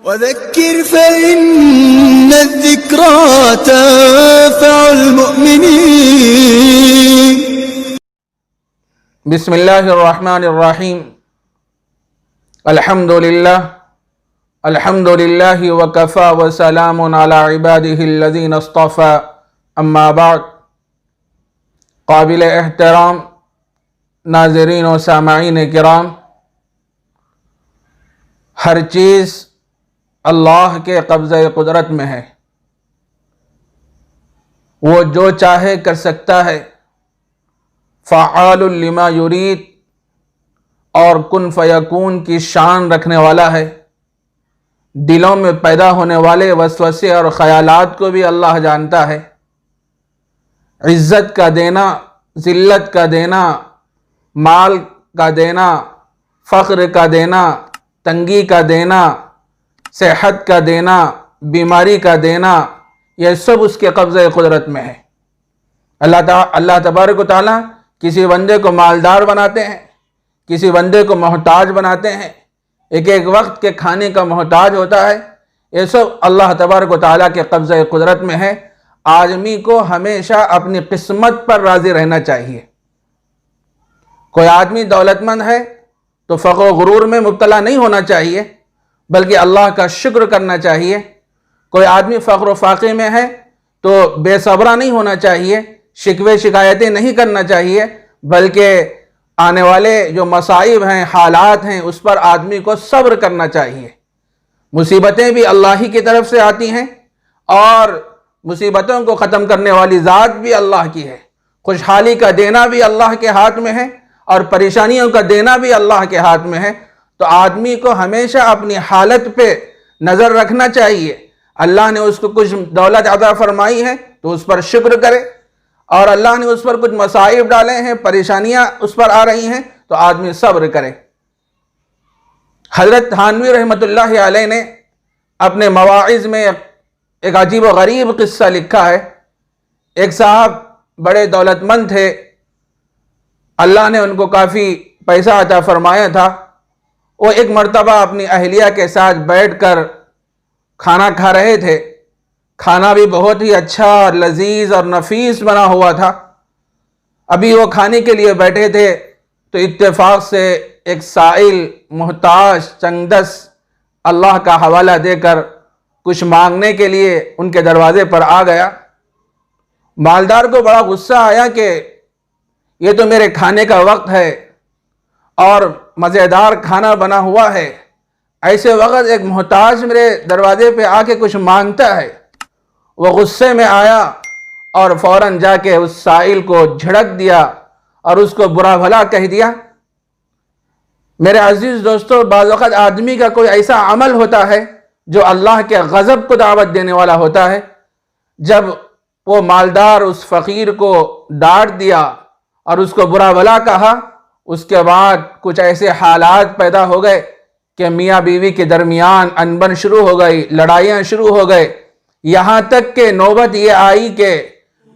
وذكر فإن الذكرى تنفع المؤمنين. بسم اللہ الرحمن الرحیم. الحمد للہ وکفى وسلام علی عباده الذین اصطفى. اما بعد. قابل احترام ناظرین و سامعین کرام، ہر چیز اللہ کے قبضہ قدرت میں ہے. وہ جو چاہے کر سکتا ہے. فعال لما یرید اور کن فیکون کی شان رکھنے والا ہے. دلوں میں پیدا ہونے والے وسوسے اور خیالات کو بھی اللہ جانتا ہے. عزت کا دینا، ذلت کا دینا، مال کا دینا، فقر کا دینا، تنگی کا دینا، صحت کا دینا، بیماری کا دینا، یہ سب اس کے قبضہ قدرت میں ہے. اللہ تبارک و تعالیٰ کسی بندے کو مالدار بناتے ہیں، کسی بندے کو محتاج بناتے ہیں، ایک وقت کے کھانے کا محتاج ہوتا ہے. یہ سب اللہ تبارک و تعالیٰ کے قبضہ قدرت میں ہے. آدمی کو ہمیشہ اپنی قسمت پر راضی رہنا چاہیے. کوئی آدمی دولت مند ہے تو فخر و غرور میں مبتلا نہیں ہونا چاہیے، بلکہ اللہ کا شکر کرنا چاہیے. کوئی آدمی فقر و فاقے میں ہے تو بے صبرہ نہیں ہونا چاہیے، شکوے شکایتیں نہیں کرنا چاہیے، بلکہ آنے والے جو مصائب ہیں، حالات ہیں، اس پر آدمی کو صبر کرنا چاہیے. مصیبتیں بھی اللہ ہی کی طرف سے آتی ہیں اور مصیبتوں کو ختم کرنے والی ذات بھی اللہ کی ہے. خوشحالی کا دینا بھی اللہ کے ہاتھ میں ہے اور پریشانیوں کا دینا بھی اللہ کے ہاتھ میں ہے. تو آدمی کو ہمیشہ اپنی حالت پہ نظر رکھنا چاہیے. اللہ نے اس کو کچھ دولت عطا فرمائی ہے تو اس پر شکر کرے، اور اللہ نے اس پر کچھ مصائب ڈالے ہیں، پریشانیاں اس پر آ رہی ہیں تو آدمی صبر کرے. حضرت تھانوی رحمۃ اللہ علیہ نے اپنے مواعظ میں ایک عجیب و غریب قصہ لکھا ہے. ایک صاحب بڑے دولت مند تھے، اللہ نے ان کو کافی پیسہ عطا فرمایا تھا. وہ ایک مرتبہ اپنی اہلیہ کے ساتھ بیٹھ کر کھانا کھا رہے تھے. کھانا بھی بہت ہی اچھا اور لذیذ اور نفیس بنا ہوا تھا. ابھی وہ کھانے کے لیے بیٹھے تھے تو اتفاق سے ایک سائل، محتاج، چنگدس اللہ کا حوالہ دے کر کچھ مانگنے کے لیے ان کے دروازے پر آ گیا. مالدار کو بڑا غصہ آیا کہ یہ تو میرے کھانے کا وقت ہے اور مزیدار کھانا بنا ہوا ہے، ایسے وقت ایک محتاج میرے دروازے پہ آ کے کچھ مانگتا ہے. وہ غصے میں آیا اور فوراً جا کے اس سائل کو جھڑک دیا اور اس کو برا بھلا کہہ دیا. میرے عزیز دوستو، بعض وقت آدمی کا کوئی ایسا عمل ہوتا ہے جو اللہ کے غضب کو دعوت دینے والا ہوتا ہے. جب وہ مالدار اس فقیر کو ڈانٹ دیا اور اس کو برا بھلا کہا، اس کے بعد کچھ ایسے حالات پیدا ہو گئے کہ میاں بیوی کے درمیان انبن شروع ہو گئی، لڑائیاں شروع ہو گئے. یہاں تک کہ نوبت یہ آئی کہ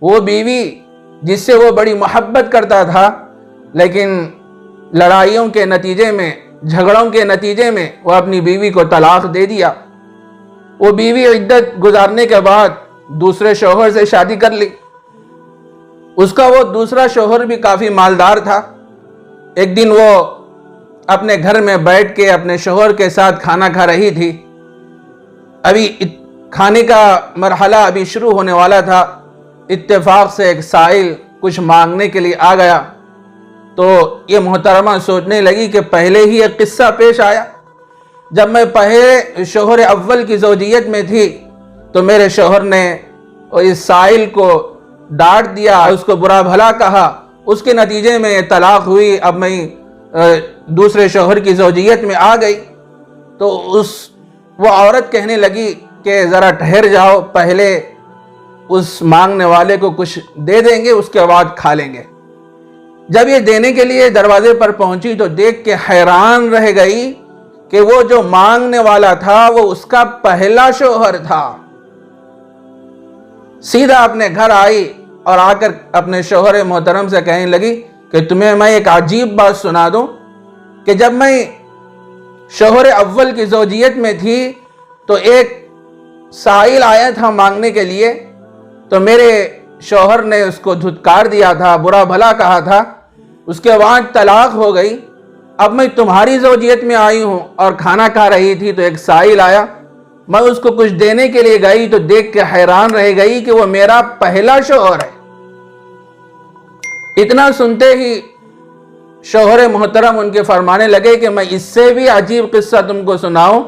وہ بیوی جس سے وہ بڑی محبت کرتا تھا، لیکن لڑائیوں کے نتیجے میں، جھگڑوں کے نتیجے میں وہ اپنی بیوی کو طلاق دے دیا. وہ بیوی عدت گزارنے کے بعد دوسرے شوہر سے شادی کر لی. اس کا وہ دوسرا شوہر بھی کافی مالدار تھا. ایک دن وہ اپنے گھر میں بیٹھ کے اپنے شوہر کے ساتھ کھانا کھا رہی تھی. ابھی کھانے کا مرحلہ ابھی شروع ہونے والا تھا. اتفاق سے ایک سائل کچھ مانگنے کے لیے آ گیا. تو یہ محترمہ سوچنے لگی کہ پہلے ہی ایک قصہ پیش آیا. جب میں پہلے شوہر اول کی زوجیت میں تھی تو میرے شوہر نے اس سائل کو ڈانٹ دیا، اس کو برا بھلا کہا، اس کے نتیجے میں طلاق ہوئی. اب میں دوسرے شوہر کی زوجیت میں آ گئی. تو وہ عورت کہنے لگی کہ ذرا ٹھہر جاؤ، پہلے اس مانگنے والے کو کچھ دے دیں گے، اس کے بعد کھا لیں گے. جب یہ دینے کے لیے دروازے پر پہنچی تو دیکھ کے حیران رہ گئی کہ وہ جو مانگنے والا تھا وہ اس کا پہلا شوہر تھا. سیدھا اپنے گھر آئی اور آ کر اپنے شوہر محترم سے کہنے لگی کہ تمہیں میں ایک عجیب بات سنا دوں کہ جب میں شوہر اول کی زوجیت میں تھی تو ایک سائل آیا تھا مانگنے کے لیے، تو میرے شوہر نے اس کو دھتکار دیا تھا، برا بھلا کہا تھا، اس کے بعد طلاق ہو گئی۔ اب میں تمہاری زوجیت میں آئی ہوں اور کھانا کھا رہی تھی تو ایک سائل آیا، میں اس کو کچھ دینے کے لیے گئی تو دیکھ کے حیران رہ گئی کہ وہ میرا پہلا شوہر ہے۔ اتنا سنتے ہی شوہر محترم ان کے فرمانے لگے کہ میں اس سے بھی عجیب قصہ تم کو سناؤں،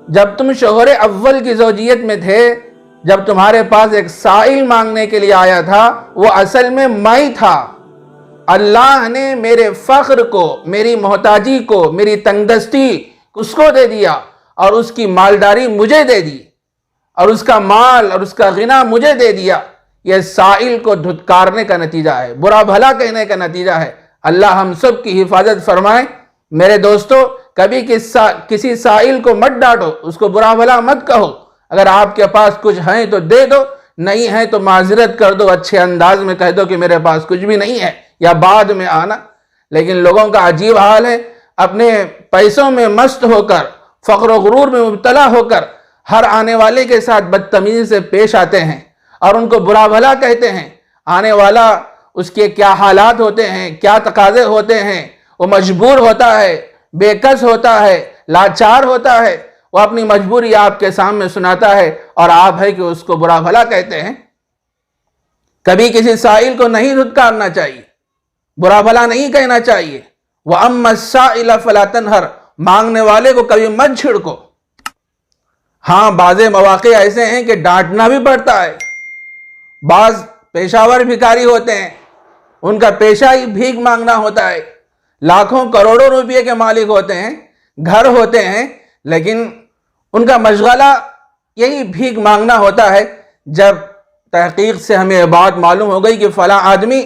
جب تم شوہر اول کی زوجیت میں تھے، جب تمہارے پاس ایک سائل مانگنے کے لیے آیا تھا، وہ اصل میں میں تھا۔ اللہ نے میرے فقر کو، میری محتاجی کو، میری تنگدستی اس کو دے دیا اور اس کی مالداری مجھے دے دی، اور اس کا مال اور اس کا غنا مجھے دے دیا۔ یہ سائل کو دھتکارنے کا نتیجہ ہے، برا بھلا کہنے کا نتیجہ ہے۔ اللہ ہم سب کی حفاظت فرمائے۔ میرے دوستو، کبھی کسی سائل کو مت ڈانٹو، اس کو برا بھلا مت کہو۔ اگر آپ کے پاس کچھ ہیں تو دے دو، نہیں ہے تو معذرت کر دو، اچھے انداز میں کہہ دو کہ میرے پاس کچھ بھی نہیں ہے، یا بعد میں آنا۔ لیکن لوگوں کا عجیب حال ہے، اپنے پیسوں میں مست ہو کر، فقر و غرور میں مبتلا ہو کر ہر آنے والے کے ساتھ بدتمیزی سے پیش آتے ہیں اور ان کو برا بھلا کہتے ہیں۔ آنے والا، اس کے کیا حالات ہوتے ہیں، کیا تقاضے ہوتے ہیں، وہ مجبور ہوتا ہے، بے کس ہوتا ہے، لاچار ہوتا ہے، وہ اپنی مجبوری آپ کے سامنے سناتا ہے اور آپ ہے کہ اس کو برا بھلا کہتے ہیں۔ کبھی کسی سائل کو نہیں دھتکارنا چاہیے، برا بھلا نہیں کہنا چاہیے۔ وَأَمَّا السَّائِلَ فَلَا تَنْهَرْ، مانگنے والے کو کبھی مت چھڑکو۔ ہاں، بعض مواقع ایسے ہیں کہ ڈانٹنا بھی پڑتا ہے۔ بعض پیشاور بھکاری ہوتے ہیں، ان کا پیشہ ہی بھیک مانگنا ہوتا ہے، لاکھوں کروڑوں روپے کے مالک ہوتے ہیں، گھر ہوتے ہیں، لیکن ان کا مشغلہ یہی بھیک مانگنا ہوتا ہے۔ جب تحقیق سے ہمیں یہ بات معلوم ہو گئی کہ فلاں آدمی،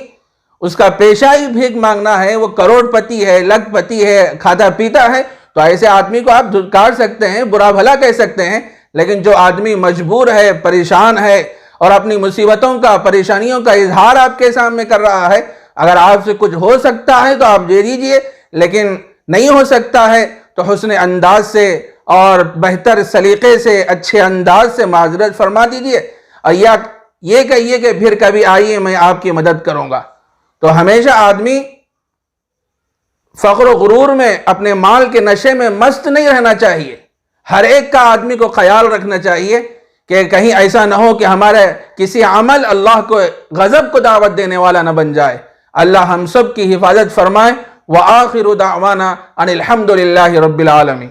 اس کا پیشہ ہی بھیک مانگنا ہے، وہ کروڑ پتی ہے، لکھ پتی ہے، کھاتا پیتا ہے، تو ایسے آدمی کو آپ دھتکار سکتے ہیں، برا بھلا کہہ سکتے ہیں۔ لیکن جو آدمی مجبور ہے، پریشان ہے اور اپنی مصیبتوں کا، پریشانیوں کا اظہار آپ کے سامنے کر رہا ہے، اگر آپ سے کچھ ہو سکتا ہے تو آپ دے دیجئے، لیکن نہیں ہو سکتا ہے تو حسن انداز سے اور بہتر سلیقے سے، اچھے انداز سے معذرت فرما دیجئے، اور یہ کہیے کہ پھر کبھی آئیے میں آپ کی مدد کروں گا۔ تو ہمیشہ آدمی فقر و غرور میں، اپنے مال کے نشے میں مست نہیں رہنا چاہیے۔ ہر ایک کا آدمی کو خیال رکھنا چاہیے کہ کہیں ایسا نہ ہو کہ ہمارے کسی عمل اللہ کو غضب کو دعوت دینے والا نہ بن جائے۔ اللہ ہم سب کی حفاظت فرمائے۔ وآخر دعوانا ان الحمد للہ رب العالمین۔